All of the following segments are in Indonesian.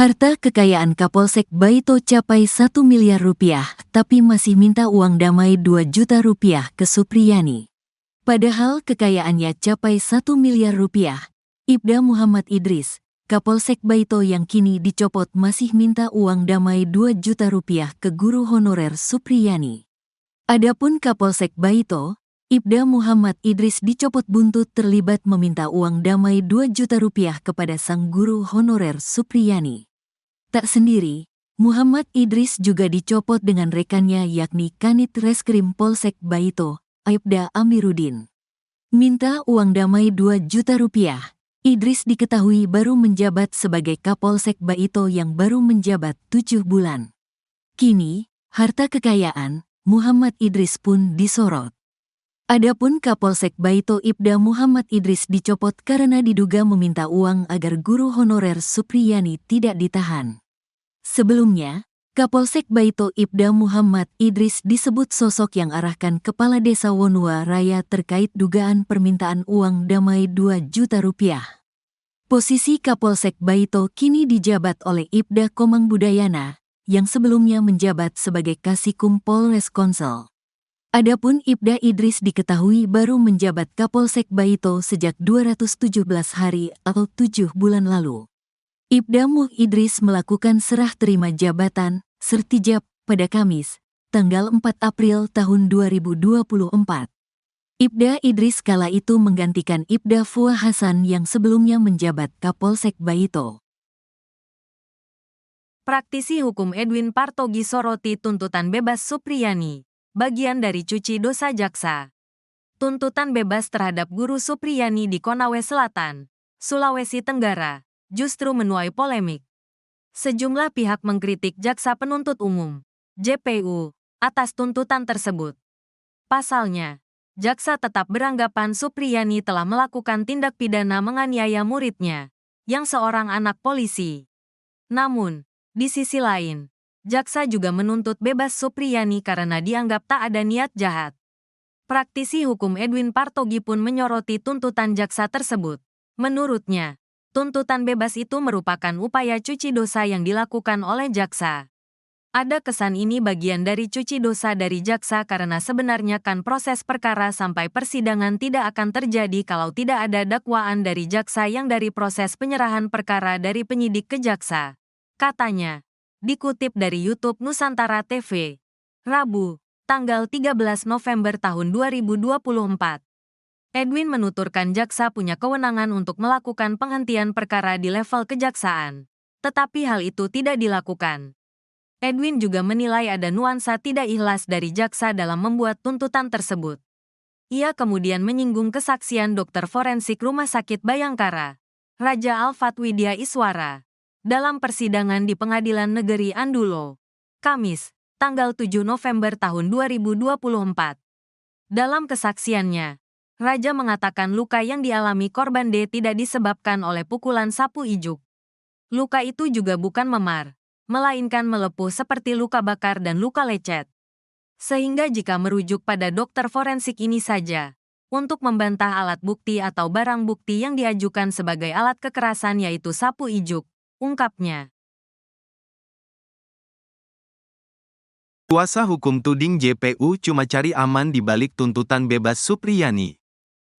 Harta kekayaan Kapolsek Baito capai 1 miliar rupiah, tapi masih minta uang damai 2 juta rupiah ke Supriyani. Padahal kekayaannya capai 1 miliar rupiah, Ibda Muhammad Idris, Kapolsek Baito yang kini dicopot masih minta uang damai 2 juta rupiah ke guru honorer Supriyani. Adapun Kapolsek Baito, Ibda Muhammad Idris dicopot buntut terlibat meminta uang damai 2 juta rupiah kepada sang guru honorer Supriyani. Tak sendiri, Muhammad Idris juga dicopot dengan rekannya yakni Kanit Reskrim Polsek Baito, Aibda Amiruddin. Minta uang damai 2 juta rupiah. Idris diketahui baru menjabat sebagai Kapolsek Baito yang baru menjabat 7 bulan. Kini, harta kekayaan Muhammad Idris pun disorot. Adapun Kapolsek Baito Ibda Muhammad Idris dicopot karena diduga meminta uang agar guru honorer Supriyani tidak ditahan. Sebelumnya, Kapolsek Baito Ibda Muhammad Idris disebut sosok yang arahkan Kepala Desa Wonua Raya terkait dugaan permintaan uang damai 2 juta rupiah. Posisi Kapolsek Baito kini dijabat oleh Ibda Komang Budayana, yang sebelumnya menjabat sebagai Kasikum Polres Konsel. Adapun Ibda Idris diketahui baru menjabat Kapolsek Baito sejak 217 hari atau 7 bulan lalu. Ibda Muh Idris melakukan serah terima jabatan, sertijab, pada Kamis, tanggal 4 April tahun 2024. Ibda Idris kala itu menggantikan Ibda Fuad Hasan yang sebelumnya menjabat Kapolsek Baito. Praktisi hukum Edwin Partogi soroti tuntutan bebas Supriyani. Bagian dari cuci dosa jaksa. Tuntutan bebas terhadap guru Supriyani di Konawe Selatan, Sulawesi Tenggara, justru menuai polemik. Sejumlah pihak mengkritik Jaksa Penuntut Umum, JPU, atas tuntutan tersebut. Pasalnya, jaksa tetap beranggapan Supriyani telah melakukan tindak pidana menganiaya muridnya, yang seorang anak polisi. Namun, di sisi lain, jaksa juga menuntut bebas Supriyani karena dianggap tak ada niat jahat. Praktisi hukum Edwin Partogi pun menyoroti tuntutan jaksa tersebut. Menurutnya, tuntutan bebas itu merupakan upaya cuci dosa yang dilakukan oleh jaksa. Ada kesan ini bagian dari cuci dosa dari jaksa karena sebenarnya kan proses perkara sampai persidangan tidak akan terjadi kalau tidak ada dakwaan dari jaksa yang dari proses penyerahan perkara dari penyidik ke jaksa. Katanya. Dikutip dari YouTube Nusantara TV, Rabu, tanggal 13 November tahun 2024. Edwin menuturkan jaksa punya kewenangan untuk melakukan penghentian perkara di level kejaksaan, tetapi hal itu tidak dilakukan. Edwin juga menilai ada nuansa tidak ikhlas dari jaksa dalam membuat tuntutan tersebut. Ia kemudian menyinggung kesaksian dokter forensik Rumah Sakit Bayangkara, Raja Alfat Widya Iswara, dalam persidangan di Pengadilan Negeri Andulo, Kamis, tanggal 7 November tahun 2024. Dalam kesaksiannya, Raja mengatakan luka yang dialami korban D tidak disebabkan oleh pukulan sapu ijuk. Luka itu juga bukan memar, melainkan melepuh seperti luka bakar dan luka lecet. Sehingga jika merujuk pada dokter forensik ini saja, untuk membantah alat bukti atau barang bukti yang diajukan sebagai alat kekerasan yaitu sapu ijuk, ungkapnya. Kuasa hukum tuding JPU cuma cari aman di balik tuntutan bebas Supriyani.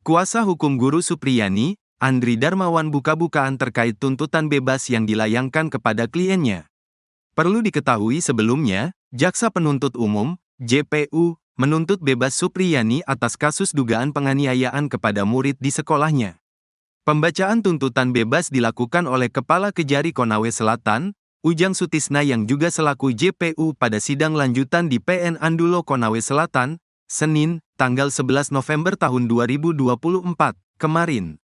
Kuasa hukum guru Supriyani, Andri Darmawan buka-bukaan terkait tuntutan bebas yang dilayangkan kepada kliennya. Perlu diketahui sebelumnya, Jaksa Penuntut Umum, JPU, menuntut bebas Supriyani atas kasus dugaan penganiayaan kepada murid di sekolahnya. Pembacaan tuntutan bebas dilakukan oleh Kepala Kejari Konawe Selatan, Ujang Sutisna yang juga selaku JPU pada sidang lanjutan di PN Andulo Konawe Selatan, Senin, tanggal 11 November tahun 2024, kemarin.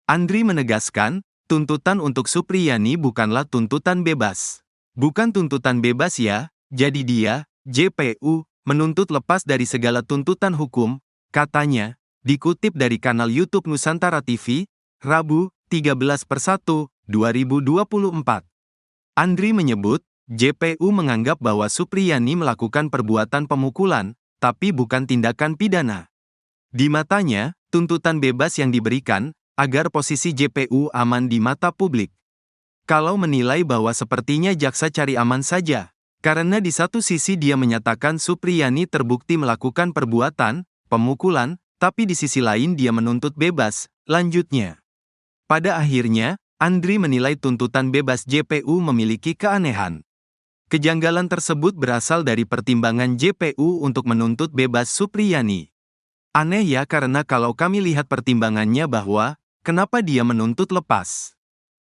Andri menegaskan, tuntutan untuk Supriyani bukanlah tuntutan bebas. Bukan tuntutan bebas ya, jadi dia, JPU, menuntut lepas dari segala tuntutan hukum, katanya, dikutip dari kanal YouTube Nusantara TV, Rabu, 13/1/2024. Andri menyebut, JPU menganggap bahwa Supriyani melakukan perbuatan pemukulan, tapi bukan tindakan pidana. Di matanya, tuntutan bebas yang diberikan, agar posisi JPU aman di mata publik. kalau menilai bahwa sepertinya jaksa cari aman saja. Karena di satu sisi dia menyatakan Supriyani terbukti melakukan perbuatan pemukulan, tapi di sisi lain dia menuntut bebas, lanjutnya. Pada akhirnya, Andri menilai tuntutan bebas JPU memiliki keanehan. Kejanggalan tersebut berasal dari pertimbangan JPU untuk menuntut bebas Supriyani. Aneh ya, karena kalau kami lihat pertimbangannya bahwa, kenapa dia menuntut lepas?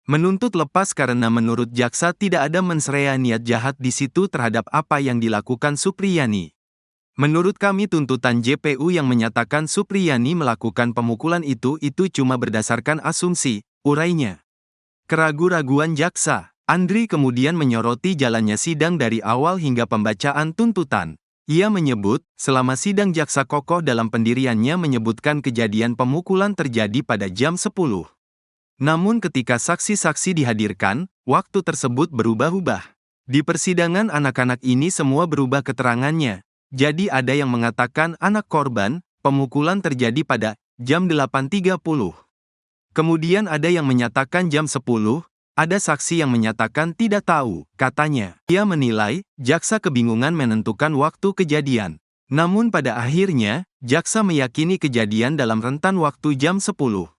Menuntut lepas karena menurut jaksa tidak ada mens rea niat jahat di situ terhadap apa yang dilakukan Supriyani. Menurut kami tuntutan JPU yang menyatakan Supriyani melakukan pemukulan itu cuma berdasarkan asumsi, urainya. Keraguan-raguan jaksa. Andri kemudian menyoroti jalannya sidang dari awal hingga pembacaan tuntutan. Ia menyebut, selama sidang jaksa kokoh dalam pendiriannya menyebutkan kejadian pemukulan terjadi pada jam 10. Namun ketika saksi-saksi dihadirkan, waktu tersebut berubah-ubah. Di persidangan anak-anak ini semua berubah keterangannya. Jadi ada yang mengatakan anak korban, pemukulan terjadi pada jam 8.30. Kemudian ada yang menyatakan jam 10, ada saksi yang menyatakan tidak tahu, katanya. Ia menilai, jaksa kebingungan menentukan waktu kejadian. Namun pada akhirnya, jaksa meyakini kejadian dalam rentan waktu jam 10.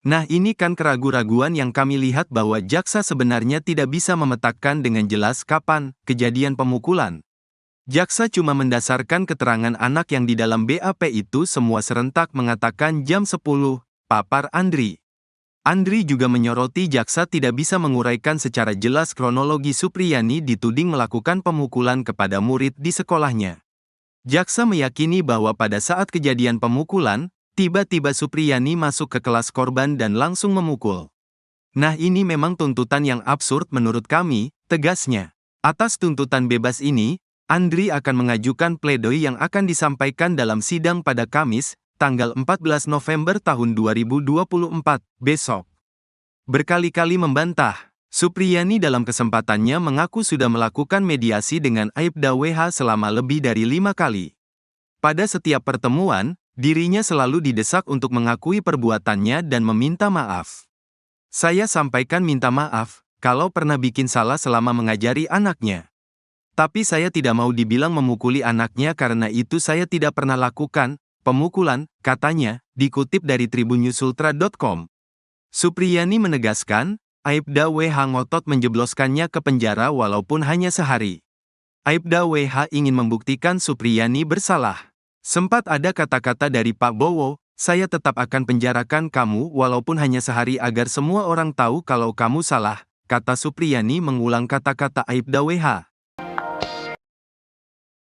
Nah, ini kan keraguan-raguan yang kami lihat bahwa jaksa sebenarnya tidak bisa memetakan dengan jelas kapan kejadian pemukulan. Jaksa cuma mendasarkan keterangan anak yang di dalam BAP itu semua serentak mengatakan jam 10, papar Andri. Andri juga menyoroti jaksa tidak bisa menguraikan secara jelas kronologi Supriyani dituding melakukan pemukulan kepada murid di sekolahnya. Jaksa meyakini bahwa pada saat kejadian pemukulan, tiba-tiba Supriyani masuk ke kelas korban dan langsung memukul. Nah, ini memang tuntutan yang absurd menurut kami, tegasnya. Atas tuntutan bebas ini, Andri akan mengajukan pledoi yang akan disampaikan dalam sidang pada Kamis, tanggal 14 November tahun 2024, besok. Berkali-kali membantah, Supriyani dalam kesempatannya mengaku sudah melakukan mediasi dengan Aibda WH selama lebih dari 5 kali. Pada setiap pertemuan, dirinya selalu didesak untuk mengakui perbuatannya dan meminta maaf. Saya sampaikan minta maaf, kalau pernah bikin salah selama mengajari anaknya. Tapi saya tidak mau dibilang memukuli anaknya karena itu saya tidak pernah lakukan pemukulan, katanya, dikutip dari tribunnews-ultra.com. Supriyani menegaskan, Aibda WH ngotot menjebloskannya ke penjara walaupun hanya sehari. Aibda WH ingin membuktikan Supriyani bersalah. Sempat ada kata-kata dari Pak Bowo, saya tetap akan penjarakan kamu walaupun hanya sehari agar semua orang tahu kalau kamu salah, kata Supriyani mengulang kata-kata Aibda WH.